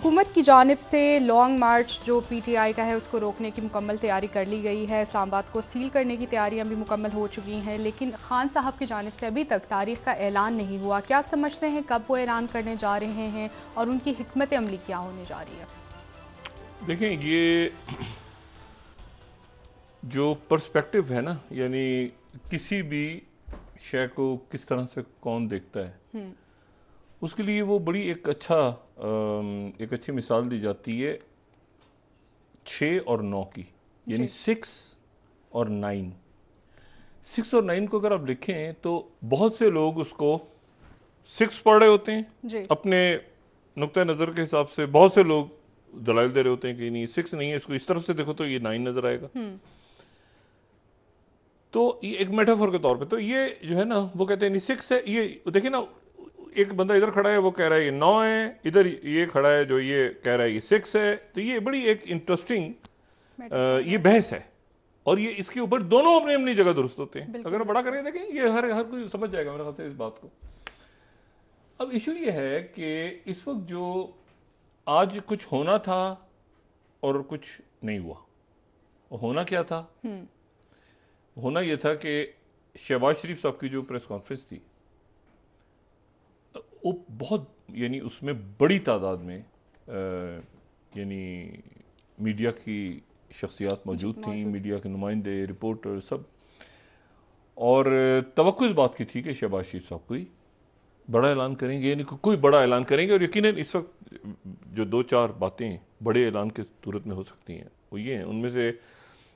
हुकूमत की जानिब से लॉन्ग मार्च जो पीटीआई का है उसको रोकने की मुकम्मल तैयारी कर ली गई है। इस्लामाबाद को सील करने की तैयारियां भी मुकम्मल हो चुकी हैं, लेकिन खान साहब की जानिब से अभी तक तारीख का ऐलान नहीं हुआ। क्या समझते हैं कब वो ऐलान करने जा रहे हैं और उनकी हिकमत अमली क्या होने जा रही है? देखें, ये जो पर्सपेक्टिव है ना, यानी किसी भी शय को किस तरह से कौन देखता है, उसके लिए वो बड़ी एक अच्छी मिसाल दी जाती है 6 और 9 की, यानी 6 और 9। 6 और 9 को अगर आप लिखें तो बहुत से लोग उसको 6 पढ़ रहे होते हैं अपने नुक्ता नज़र के हिसाब से। बहुत से लोग दलाइल दे रहे होते हैं कि नहीं 6 नहीं है, इसको इस तरफ से देखो तो ये 9 नजर आएगा। तो ये एक मेटाफोर के तौर पे तो ये जो है ना, वो कहते हैं नहीं 6 है। ये देखिए ना, एक बंदा इधर खड़ा है वो कह रहा है ये 9 है, इधर ये खड़ा है जो ये कह रहा है ये 6 है। तो ये बड़ी एक इंटरेस्टिंग ये बहस है, और ये इसके ऊपर दोनों अपनी अपनी जगह दुरुस्त होते हैं। अगर बड़ा करेंगे देखें, ये हर कोई समझ जाएगा मेरे ख्याल से इस बात को। अब इशू ये है कि इस वक्त जो आज कुछ होना था और कुछ नहीं हुआ। होना क्या था? होना यह था कि शहबाज शरीफ साहब की जो प्रेस कॉन्फ्रेंस थी वो बहुत, यानी उसमें बड़ी तादाद में यानी मीडिया की शख्सियात मौजूद थी, मीडिया के नुमाइंदे, रिपोर्टर सब। और तवक्को इस बात की थी कि शहबाज शरीफ साहब कोई बड़ा ऐलान करेंगे, यानी कोई बड़ा ऐलान करेंगे। और यकीनन इस वक्त जो 2-4 बातें बड़े ऐलान के सूरत में हो सकती हैं वो ये हैं। उनमें से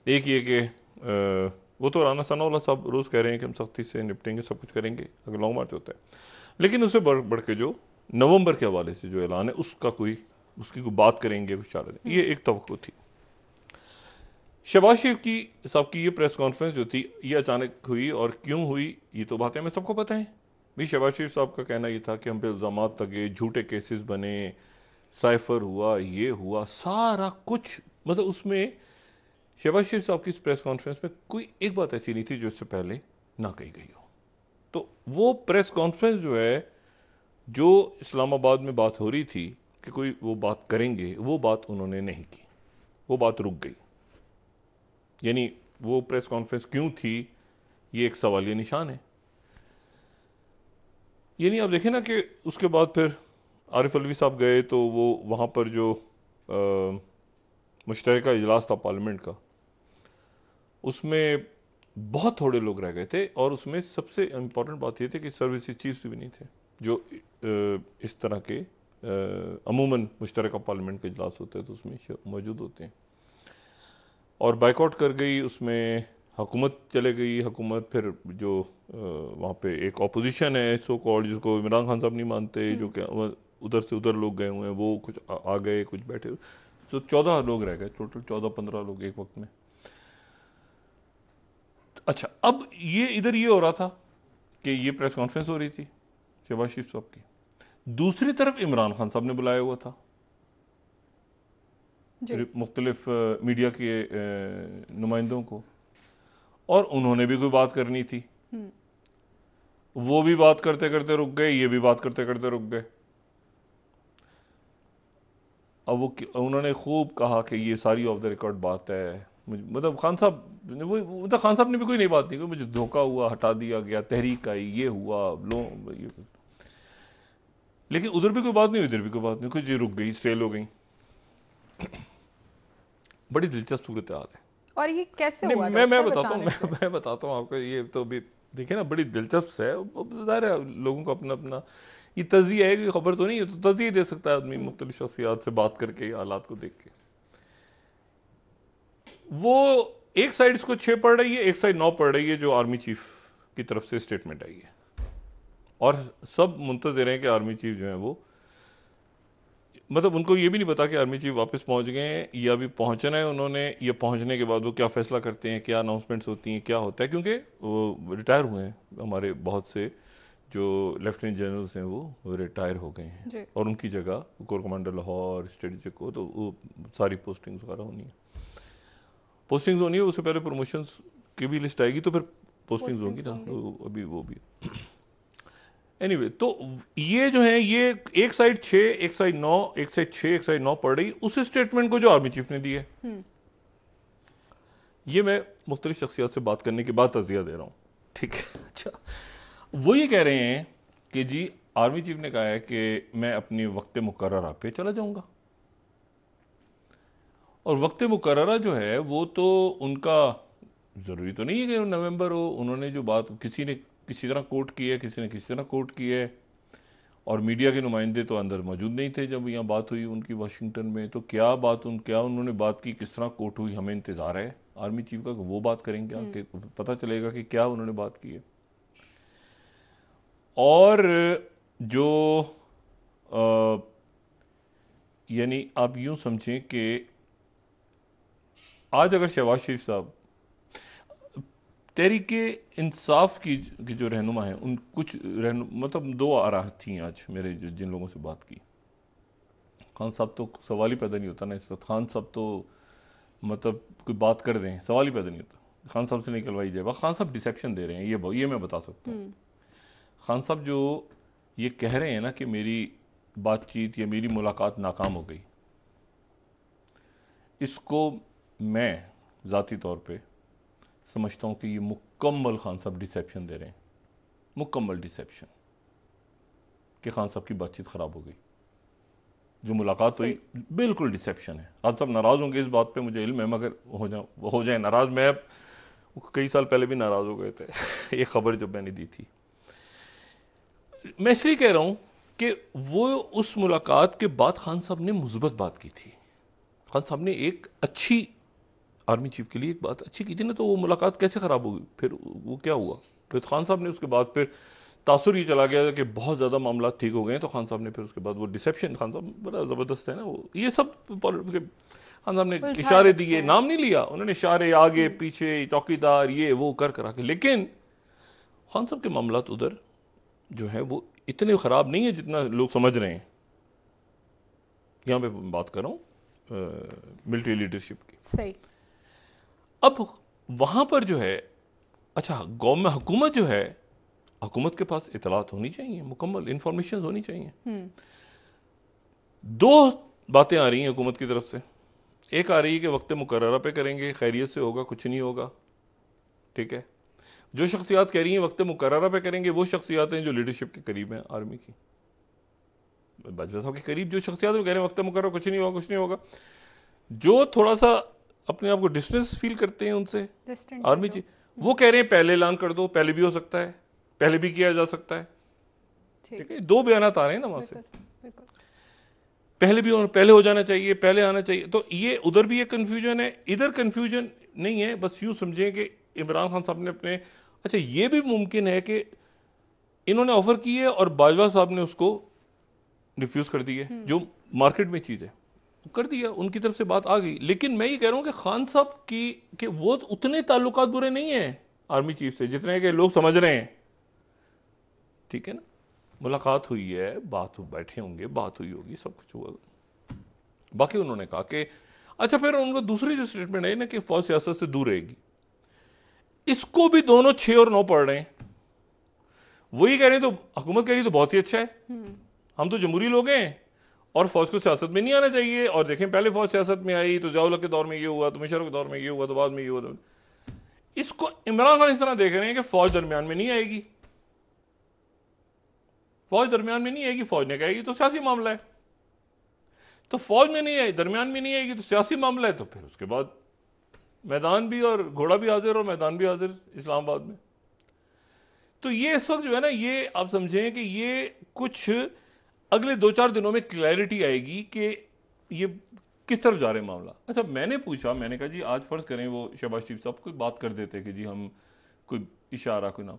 एक ये कि वो तो राना सनाउल्लाह साहब रोज़ कह रहे हैं कि हम सख्ती से निपटेंगे, सब कुछ करेंगे अगर लॉन्ग मार्च होता है। लेकिन उससे बढ़ के जो नवंबर के हवाले से जो ऐलान है उसकी कोई बात करेंगे, कुछ चाह रहे, ये एक तवक्को थी। शहबाज शरीफ साहब की ये प्रेस कॉन्फ्रेंस जो थी ये अचानक हुई, और क्यों हुई ये तो बातें हमें सबको पता है भाई। शहबाज शरीफ साहब का कहना ये था कि हम पे इल्जाम लगे, झूठे केसेस बने, साइफर हुआ, ये हुआ, सारा कुछ। मतलब उसमें शहबाज शरीफ साहब की इस प्रेस कॉन्फ्रेंस में कोई एक बात ऐसी नहीं थी जो इससे पहले ना कही गई हो। तो वो प्रेस कॉन्फ्रेंस जो है, जो इस्लामाबाद में बात हो रही थी कि कोई वो बात करेंगे, वो बात उन्होंने नहीं की, वो बात रुक गई। यानी वो प्रेस कॉन्फ्रेंस क्यों थी, ये एक सवालिया निशान है। यानी आप देखें ना कि उसके बाद फिर आरिफ अलवी साहब गए तो वो वहाँ पर जो मुश्तरका इजलास था पार्लियामेंट का, उसमें बहुत थोड़े लोग रह गए थे। और उसमें सबसे इम्पोर्टेंट बात यह थी कि सर्विस चीफ्स भी नहीं थे, जो इस तरह के अमूमन मुश्तरका पार्लियामेंट के इजलास होते हैं तो उसमें मौजूद होते हैं। और बाइकआउट कर गई, उसमें हुकूमत चले गई। हुकूमत फिर जो वहाँ पे एक ऑपोजिशन है सो कॉल्ड, जिसको इमरान खान साहब नहीं मानते, जो कि उधर से उधर लोग गए हुए हैं, वो कुछ आ गए, कुछ बैठे। तो 14 लोग रह गए, टोटल 14-15 लोग एक वक्त में। अच्छा, अब ये इधर ये हो रहा था कि ये प्रेस कॉन्फ्रेंस हो रही थी शहबाज शरीफ साहब की, दूसरी तरफ इमरान खान साहब ने बुलाया हुआ था मुख्तलिफ मीडिया के नुमाइंदों को, और उन्होंने भी कोई बात करनी थी। वो भी बात करते करते रुक गए, ये भी बात करते करते रुक गए। अब वो उन्होंने खूब कहा कि ये सारी ऑफ द रिकॉर्ड बात है। मतलब खान साहब ने भी कोई नई बात नहीं की, मुझे धोखा हुआ, हटा दिया गया, तहरीक आई, ये हुआ, ये। लेकिन उधर भी कोई बात नहीं, इधर भी कोई बात नहीं, कुछ रुक गई, फेल हो गई। बड़ी दिलचस्प सूरत हाल है। और ये कैसे हुआ? मैं बताता हूँ आपको। ये तो भी देखिए ना, बड़ी दिलचस्प है। ज़ाहिर है लोगों को अपना अपना ये तज़िया है कि खबर तो नहीं है, तो तज़िया दे सकता है आदमी मुख्तलिफ शख्सियात से बात करके, हालात को देख के। वो एक साइड इसको 6 पढ़ रही है, एक साइड 9 पढ़ रही है, जो आर्मी चीफ की तरफ से स्टेटमेंट आई है। और सब मुंतज़िर हैं कि आर्मी चीफ जो है वो, मतलब उनको ये भी नहीं पता कि आर्मी चीफ वापस पहुंच गए हैं या अभी पहुंचना है उन्होंने, ये पहुंचने के बाद वो क्या फैसला करते हैं, क्या अनाउंसमेंट्स होती हैं, क्या होता है। क्योंकि वो रिटायर हुए हैं, हमारे बहुत से जो लेफ्टिनेंट जनरल्स हैं वो रिटायर हो गए हैं, और उनकी जगह कोर कमांडर लाहौर, स्ट्रेटेजिक हो, तो वो सारी पोस्टिंग्स वगैरह होनी है। उससे पहले प्रमोशंस की भी लिस्ट आएगी तो फिर पोस्टिंग्स होंगी ना, तो अभी वो भी। एनीवे तो ये जो है, ये एक साइड 6, एक साइड 9, एक साइड 6, एक साइड 9 पड़ रही उस स्टेटमेंट को जो आर्मी चीफ ने दिया है। ये मैं मुख्तलिफ शख्सियत से बात करने के बाद तज़िया दे रहा हूं, ठीक है। अच्छा, वो ये कह रहे हैं कि जी आर्मी चीफ ने कहा है कि मैं अपनी वक्त मुकर्ररा पे चला जाऊंगा, और वक्त मुकर्ररा जो है वो तो उनका जरूरी तो नहीं है कि नवंबर हो। उन्होंने जो बात किसी ने किसी तरह कोट की है, किसी ने किसी तरह कोट की है, और मीडिया के नुमाइंदे तो अंदर मौजूद नहीं थे जब यहाँ बात हुई उनकी वाशिंगटन में। तो क्या उन्होंने बात की, किस तरह कोट हुई, हमें इंतजार है आर्मी चीफ का, वो बात करेंगे आके पता चलेगा कि क्या उन्होंने बात की है। और जो यानी आप यूं समझें कि आज अगर शहबाज शरीफ साहब तहरीके इंसाफ की जो रहनुमा है, उन कुछ मतलब दो आराह थी आज मेरे जिन लोगों से बात की। खान साहब तो सवाल ही पैदा नहीं होता ना इस वक्त, खान साहब तो मतलब कोई बात कर दें सवाल ही पैदा नहीं होता, खान साहब से निकलवाई जाए। खान साहब डिसेप्शन दे रहे हैं, ये मैं बता सकता हूँ। खान साहब जो ये कह रहे हैं ना कि मेरी बातचीत या मेरी मुलाकात नाकाम हो गई, इसको मैं ज़ाती तौर पे समझता हूं कि ये मुकम्मल खान साहब डिसेप्शन दे रहे हैं, मुकम्मल डिसेप्शन, कि खान साहब की बातचीत खराब हो गई, जो मुलाकात हुई बिल्कुल डिसेप्शन है। आज सब नाराज होंगे इस बात पे, मुझे इल्म है, मगर हो जाए नाराज। मैं कई साल पहले भी नाराज हो गए थे ये खबर जब मैंने दी थी। मैं इसलिए कह रहा हूं कि वो उस मुलाकात के बाद खान साहब ने मुस्बत बात की थी, खान साहब ने एक अच्छी आर्मी चीफ के लिए एक बात अच्छी की थी ना, तो वो मुलाकात कैसे खराब होगी? फिर वो क्या हुआ? फिर खान साहब ने उसके बाद फिर तासुर ये चला गया कि बहुत ज्यादा मामला ठीक हो गए, तो खान साहब ने फिर उसके बाद वो डिसेप्शन, खान साहब बड़ा जबरदस्त है ना वो, ये सब खान साहब ने इशारे दिए, नाम नहीं लिया उन्होंने, इशारे आगे पीछे चौकीदार ये वो कर करा के, लेकिन खान साहब के मामला उधर जो है वो इतने खराब नहीं है जितना लोग समझ रहे हैं। यहां पे बात कर रहा हूं मिलिट्री लीडरशिप की। सही। अब वहां पर जो है, अच्छा गवर्नमेंट हुकूमत जो है, हुकूमत के पास इतलात होनी चाहिए, मुकम्मल इंफॉर्मेशन होनी चाहिए। दो बातें आ रही हैं हुकूमत की तरफ से। एक आ रही है कि वक्त मुकर्ररा पे करेंगे, खैरियत से होगा, कुछ नहीं होगा, ठीक है। जो शख्सियात कह रही हैं वक्त मुकर्ररा पे करेंगे, वो शख्सियात हैं जो लीडरशिप के करीब हैं आर्मी की, बाजवा साहब के करीब जो शख्सियात वो कह रहे हैं वक्त मुकर्ररा, कुछ नहीं होगा, कुछ नहीं होगा। जो थोड़ा सा अपने आप को डिस्टेंस फील करते हैं उनसे आर्मी चीफ, वो कह रहे हैं पहले ऐलान कर दो, पहले भी हो सकता है, पहले भी किया जा सकता है, ठीक है। दो बयान आ रहे हैं ना वहां से, पहले भी पहले हो जाना चाहिए, पहले आना चाहिए। तो ये उधर भी एक कंफ्यूजन है, इधर कंफ्यूजन नहीं है। बस यूं समझें कि इमरान खान साहब ने अपने, अच्छा ये भी मुमकिन है कि इन्होंने ऑफर की है और बाजवा साहब ने उसको रिफ्यूज कर दी है, जो मार्केट में चीज है कर दिया, उनकी तरफ से बात आ गई। लेकिन मैं ये कह रहा हूं कि खान साहब की कि वो उतने ताल्लुकात बुरे नहीं है आर्मी चीफ से जितने कि लोग समझ रहे हैं, ठीक है ना। मुलाकात हुई है, बात बैठे होंगे, बात हुई होगी, सब कुछ हुआ। बाकी उन्होंने कहा कि अच्छा, फिर उनको दूसरी जो स्टेटमेंट है ना कि फौज सियासत से दूर रहेगी, इसको भी दोनों 6 और 9 पढ़ रहे हैं। वही कह रहे हैं, तो हुकूमत कह रही तो बहुत ही अच्छा है, हम तो जमहूरी लोग हैं और फौज को सियासत में नहीं आना चाहिए। और देखें पहले फौज सियासत में आई तो ज़िया-उल-हक के दौर में ये हुआ, तो मुशर्रफ के दौर में ये हुआ, तो बाद में ये हुआ। इसको इमरान खान इस तरह देख रहे हैं कि फौज दरमियान में नहीं आएगी, फौज दरमियान में नहीं आएगी, फौज ने कहेगी तो सियासी मामला है, तो फौज में नहीं आई, दरमियान में नहीं आएगी तो सियासी मामला है। तो फिर उसके बाद मैदान भी और घोड़ा भी हाजिर और मैदान भी हाजिर इस्लामाबाद में। तो ये इस वक्त जो है ना, ये आप समझें कि ये कुछ अगले 2-4 दिनों में क्लैरिटी आएगी कि ये किस तरफ जा रहे हैं मामला। अच्छा मैंने पूछा, मैंने कहा जी आज फर्ज करें वो शहबाज शरीफ साहब कोई बात कर देते कि जी हम कोई इशारा कोई नाम,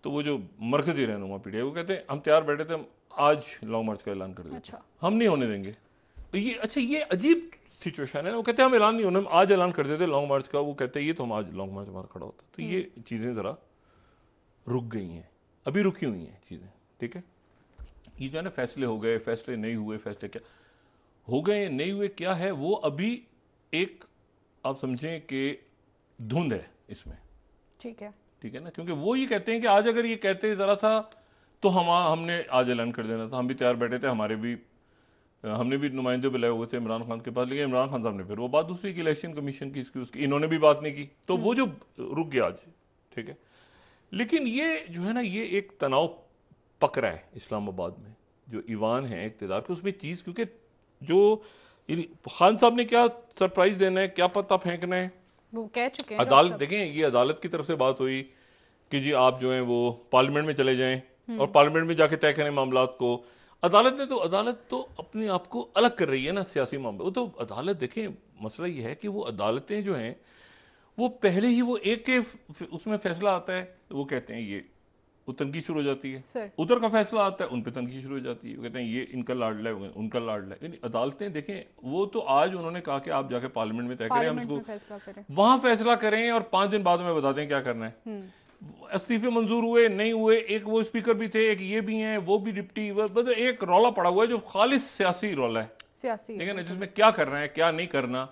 तो वो जो मरकजी रहनुमा पीटीआई वो कहते हैं हम तैयार बैठे थे, हम आज लॉन्ग मार्च का ऐलान कर देते। अच्छा। हम नहीं होने देंगे। तो ये अच्छा ये अजीब सिचुएशन है ना, वो कहते हैं हम ऐलान नहीं होने, हम आज ऐलान कर देते लॉन्ग मार्च का, वो कहते हैं ये तो हम आज लॉन्ग मार्च हमारा खड़ा होता। तो ये चीजें जरा रुक गई हैं, अभी रुकी हुई हैं चीजें, ठीक है। ये जो है ना फैसले हो गए, फैसले नहीं हुए, फैसले क्या हो गए नहीं हुए क्या है, वो अभी एक आप समझें कि धुंध है इसमें, ठीक है, ठीक है ना। क्योंकि वो ये कहते हैं कि आज अगर ये कहते जरा सा तो हमने आज ऐलान कर देना था, हम भी तैयार बैठे थे, हमने भी नुमाइंदे बुलाए हुए थे इमरान खान के पास, लेकिन इमरान खान साहब ने फिर वो बात दूसरी की, इलेक्शन कमीशन की, इसकी उसकी, इन्होंने भी बात नहीं की, तो वो जो रुक गया आज। ठीक है, लेकिन ये जो है ना, ये एक तनाव पक रहा है इस्लामाबाद में, जो ईवान है इक़्तिदार के, उसमें चीज, क्योंकि जो खान साहब ने क्या सरप्राइज देना है, क्या पता फेंकना है, वो कह चुके हैं। अदालत देखें, ये अदालत की तरफ से बात हुई कि जी आप जो है वो पार्लियामेंट में चले जाएं और पार्लियामेंट में जाके तय करें मामलात को। अदालत तो अपने आप को अलग कर रही है ना सियासी मामले। वो तो अदालत, देखें मसला ये है कि वो अदालतें जो हैं वो पहले ही वो एक के उसमें फैसला आता है तो वो कहते हैं ये, वो तनकीद शुरू हो जाती है, उधर का फैसला आता है उन पे तनकीद शुरू हो जाती है, वो कहते हैं ये इनका लाडला है उनका लाडला है। यानी अदालतें देखें, वो तो आज उन्होंने कहा कि आप जाके पार्लियामेंट में तय करें, हम इसको वहां फैसला करें और 5 दिन बाद में बताते हैं क्या करना है। इस्तीफे मंजूर हुए नहीं हुए, एक वो स्पीकर भी थे, एक ये भी हैं, वो भी डिप्टी, मतलब एक रौला पड़ा हुआ है जो खालिस सियासी रौला है, सियासी, ठीक है ना, जिसमें क्या करना है क्या नहीं करना।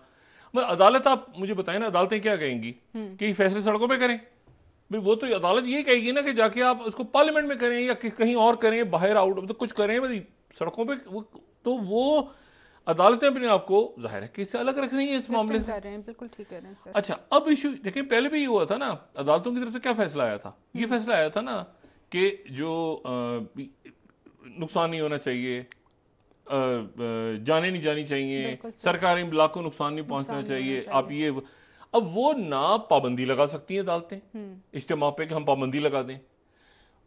मतलब अदालत, आप मुझे बताएं ना, अदालतें क्या कहेंगी कि फैसले सड़कों पे करें? भाई वो तो अदालत ये कहेगी ना कि जाके आप उसको पार्लियामेंट में करें या कहीं और करें, बाहर आउट मतलब कुछ करें, भाई सड़कों पे तो वो अदालतें अपने आप को जाहिर है कि इससे अलग रख रही है इस मामले से। बिल्कुल ठीक कह रहे हैं सर। अच्छा, अब इशू देखिए, पहले भी ये हुआ था ना, अदालतों की तरफ से क्या फैसला आया था? ये फैसला आया था ना कि जो नुकसान नहीं होना चाहिए, जाने नहीं जानी चाहिए, सरकारी इमलाक को नुकसान नहीं पहुंचना चाहिए, आप ये, अब वो ना पाबंदी लगा सकती है अदालतें इज्तिमा पे कि हम पाबंदी लगा दें,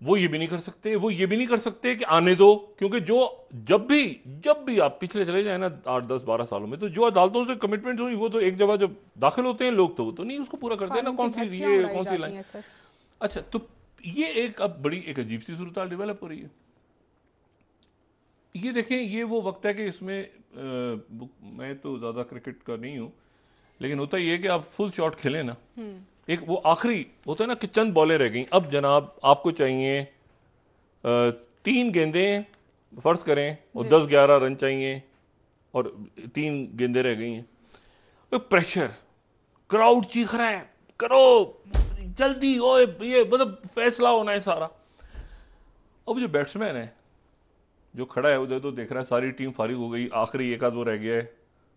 वो ये भी नहीं कर सकते, वो ये भी नहीं कर सकते कि आने दो, क्योंकि जो जब भी आप पिछले चले जाए ना 8, 10, 12 सालों में, तो जो अदालतों से कमिटमेंट हुई वो तो एक जगह जब दाखिल होते हैं लोग, तो वो तो नहीं उसको पूरा करते हैं ना, कौन सी लाइन। अच्छा, तो ये एक अब बड़ी एक अजीब सी सूरत डेवलप हो रही है। ये देखें, ये वो वक्त है कि इसमें मैं तो ज्यादा क्रिकेट का नहीं हूं, लेकिन होता ये है कि आप फुल शॉट खेलें ना, एक वो आखिरी होता है ना कि चंद बॉलें रह गई, अब जनाब आपको चाहिए 3 गेंदें फर्ज करें और 10-11 रन चाहिए और 3 गेंदें रह गई हैं, तो प्रेशर, क्राउड चीख रहा है करो जल्दी, ओए ये मतलब फैसला होना है सारा। अब जो बैट्समैन है जो खड़ा है उधर, तो देख रहा है सारी टीम फारिग हो गई, आखिरी एक आध वो रह गया है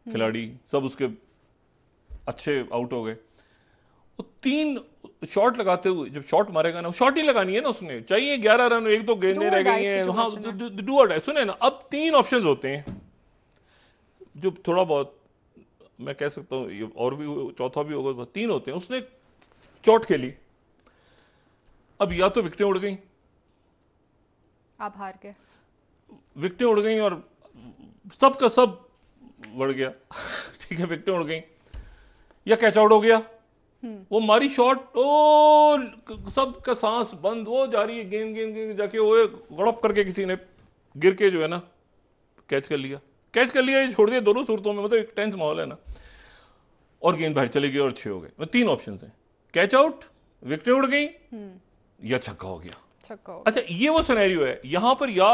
खिलाड़ी, सब उसके अच्छे आउट हो गए, 3 शॉट लगाते हुए जब शॉट मारेगा ना, शॉट ही लगानी है ना उसने, चाहिए 11 रन, 1-2 गेंदें रह गई हैं, हाँ डू और डाई। सुने ना, अब 3 ऑप्शंस होते हैं जो थोड़ा बहुत मैं कह सकता हूं, और भी चौथा भी होगा, 3 होते हैं। उसने चोट खेली, अब या तो विकेटें उड़ गई, आप हार गए, विकेटें उड़ गई और सबका सब बढ़ गया ठीक है, विकेटें उड़ गई या कैच आउट हो गया, वो मारी शॉट, ओ सबका सांस बंद, वो जा रही है गेंद जाके वो गड़प करके किसी ने गिर के जो है ना कैच कर लिया, ये छोड़ दिया। दोनों सूरतों में मतलब एक टेंस माहौल है ना, और गेंद बाहर चली गई और 6 हो गए। 3 ऑप्शन है, कैच आउट, विकेटें उड़ गई या छक्का हो गया। अच्छा, ये वो सिनेरियो है यहां पर, या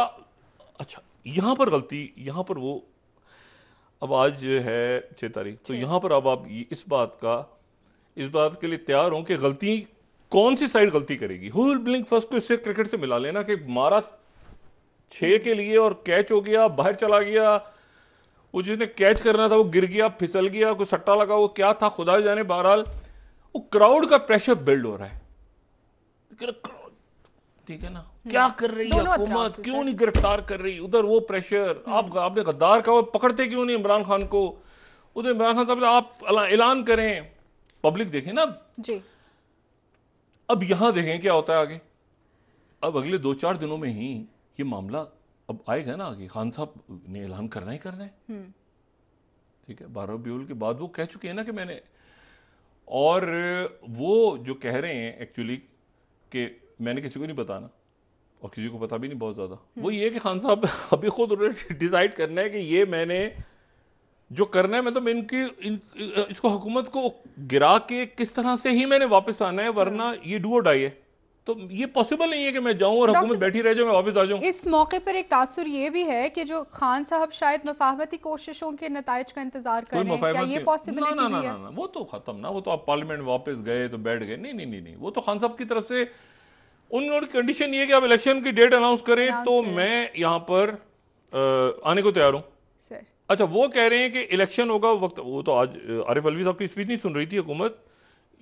अच्छा यहां पर गलती, यहां पर वो, अब आज है 6 तारीख, तो यहां पर अब आप इस बात के लिए तैयार हो कि गलती कौन सी साइड गलती करेगी। हु विल ब्लिंक फर्स्ट को इससे क्रिकेट से मिला लेना कि मारा 6 के लिए और कैच हो गया, बाहर चला गया, वो जिसने कैच करना था वो गिर गया, फिसल गया, कोई सट्टा लगा, वो क्या था खुदा जाने। बहरहाल वो क्राउड का प्रेशर बिल्ड हो रहा है, ठीक है ना, क्या कर रही है हुकूमत, क्यों नहीं गिरफ्तार कर रही, उधर वो प्रेशर, आपने गद्दार का वो पकड़ते क्यों नहीं इमरान खान को, उधर इमरान खान साहब आप ऐलान करें, पब्लिक देखें ना जी। अब यहां देखें क्या होता है आगे, अब अगले 2-4 दिनों में ही ये मामला अब आएगा ना आगे, खान साहब ने ऐलान करना ही करना है, ठीक है, 12 रबीउल के बाद वो कह चुके हैं ना कि मैंने, और वो जो कह रहे हैं एक्चुअली कि मैंने किसी को नहीं बताना और किसी को पता भी नहीं बहुत ज्यादा, वो ये कि खान साहब अभी खुद डिसाइड करना है कि ये मैंने जो करना है, मतलब इसको हुकूमत को गिरा के किस तरह से ही मैंने वापस आना है, वरना ये डू और डाई है। तो ये पॉसिबल नहीं है कि मैं जाऊं और हुकूमत बैठी रह जाए, मैं वापस आ जाऊं। इस मौके पर एक तासुर ये भी है कि जो खान साहब शायद मफाहमती कोशिशों के नताइज का इंतजार कर रहे हैं, क्या ये पॉसिबिलिटी भी है? वो तो खत्म ना, वो तो आप पार्लियामेंट वापस गए तो बैठ गए, नहीं, वो तो खान साहब की तरफ से उन्होंने कंडीशन ये कि आप इलेक्शन की डेट अनाउंस करें तो मैं यहां पर आने को तैयार हूं सर। अच्छा वो कह रहे हैं कि इलेक्शन होगा वक्त, वो तो आज आरिफ अलवी साहब की स्पीच नहीं सुन रही थी हुकूमत,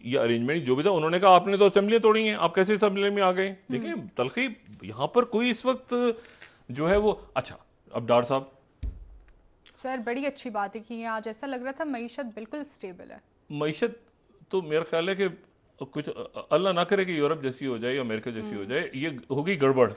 ये अरेंजमेंट जो भी था, उन्होंने कहा आपने तो असेंबली तोड़ी हैं, आप कैसे असेंबली में आ गए। देखिए तलखी यहां पर कोई इस वक्त जो है वो अच्छा। अब डार साहब सर बड़ी अच्छी बात है कि आज ऐसा लग रहा था मईशत बिल्कुल स्टेबल है। मईशत तो मेरा ख्याल है कि कुछ अल्लाह ना करे कि यूरोप जैसी हो जाए या अमेरिका जैसी हो जाए, ये होगी गड़बड़।